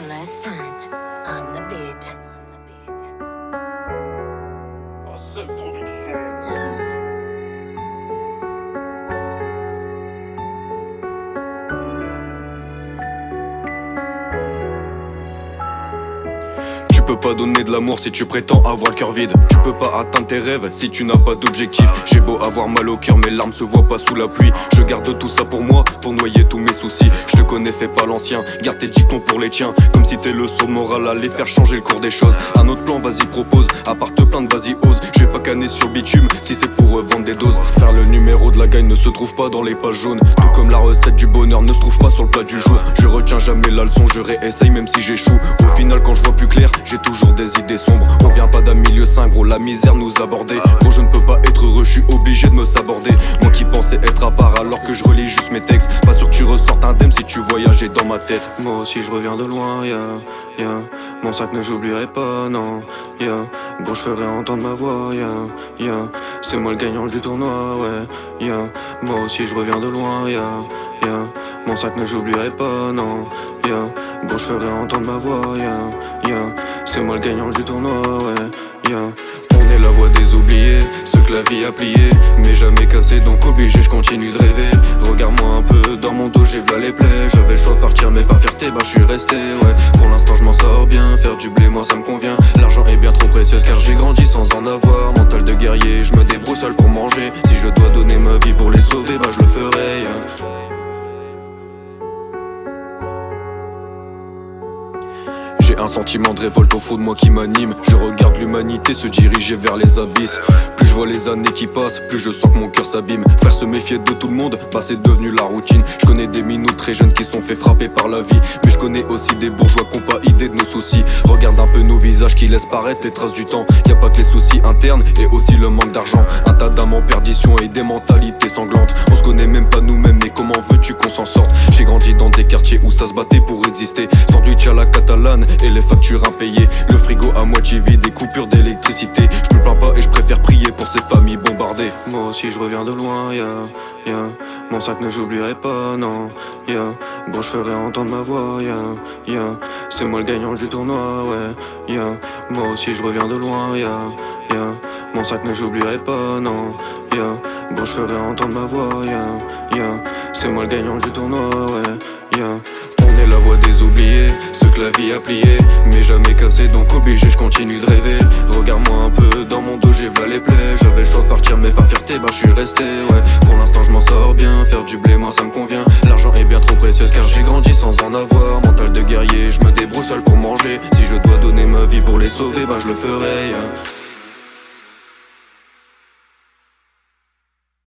Lestant on the beat. Cette production. Tu peux pas donner de l'amour si tu prétends avoir le cœur vide. Tu peux pas atteindre tes rêves si tu n'as pas d'objectif. J'ai beau avoir mal au cœur, mes larmes se voient pas sous la pluie. Je garde tout ça pour moi, pour noyer tous mes soucis. Je te connais, fais pas l'ancien, garde tes dictons pour les tiens. Comme si tes leçons de morale allaient faire changer le cours des choses. Un autre plan, vas-y propose, à part te plaindre, vas-y ose. Je vais pas canner sur bitume, si c'est pour vendre des doses. Faire le numéro de la gagne ne se trouve pas dans les pages jaunes. Tout comme la recette du bonheur ne se trouve pas sur le plat du jour. Je retiens jamais la leçon, je réessaye même si j'échoue. Au final quand je vois plus clair, j'ai toujours des idées sombres. On vient pas d'un milieu sain, gros, la misère nous abordait. Gros, je ne peux pas être heureux, je suis obligé de me saborder. Moi qui pensais être à part alors que je relis juste mes textes. Pas sûr que tu ressortes indemne si tu voyageais dans ma tête. Moi aussi je reviens de loin, mon sac ne j'oublierai pas, non, Gros, je ferai entendre ma voix, c'est moi le gagnant du tournoi, ouais, Moi aussi je reviens de loin, mon sac ne j'oublierai pas, non, Gros, je ferai entendre ma voix, c'est moi le gagnant du tournoi, ouais, On est la voix des oubliés, ceux que la vie a plié, mais jamais cassé, donc obligé, je continue de rêver. Regarde-moi un peu, dans mon dos j'ai v'là les plaies. J'avais le choix de partir mais pas fierté, bah je suis resté, ouais. Pour l'instant je m'en sors bien, faire du blé moi ça me convient. L'argent est bien trop précieux car j'ai grandi sans en avoir. Mental de guerrier, je me débrouille seul pour manger. Si je dois donner ma vie pour les sauver, bah je le ferai, J'ai un sentiment de révolte au fond de moi qui m'anime. Je regarde l'humanité se diriger vers les abysses. Plus je vois les années qui passent, plus je sens que mon cœur s'abîme. Faire se méfier de tout le monde, bah c'est devenu la routine. Je connais des minous très jeunes qui sont fait frapper par la vie. Mais je connais aussi des bourgeois qui ont pas idée de nos soucis. Regarde un peu nos visages qui laissent paraître les traces du temps. Y a pas que les soucis internes et aussi le manque d'argent. Un tas d'âmes en perdition et des mentalités sanglantes. On se connaît même pas nous-mêmes, mais comment veux-tu qu'on s'en sorte? J'ai grandi dans des quartiers où ça se battait pour exister. Sandwich à la catalane et les factures impayées. Le frigo à moitié vide, des coupures d'électricité. Je me plains pas et je préfère prier pour ces familles bombardées. Moi aussi je reviens de loin, Mon sac ne j'oublierai pas, non, Gros, je ferai entendre ma voix, C'est moi le gagnant du tournoi, ouais, Moi aussi je reviens de loin, Mon sac ne j'oublierai pas, non, Gros, je ferai entendre ma voix, C'est moi le gagnant du tournoi, ouais, On est la voix des oubliés, ceux que la vie a plié, mais jamais cassé, donc obligé, je continue de rêver. Regarde-moi un peu, dans mon dos j'ai v'là les plaies. J'avais le choix de partir mais pas fierté, bah je suis resté, ouais. Pour l'instant je m'en sors bien, faire du blé moi ça me convient. L'argent est bien trop précieux car j'ai grandi sans en avoir. Mental de guerrier, je me débrouille seul pour manger. Si je dois donner ma vie pour les sauver, bah je le ferai,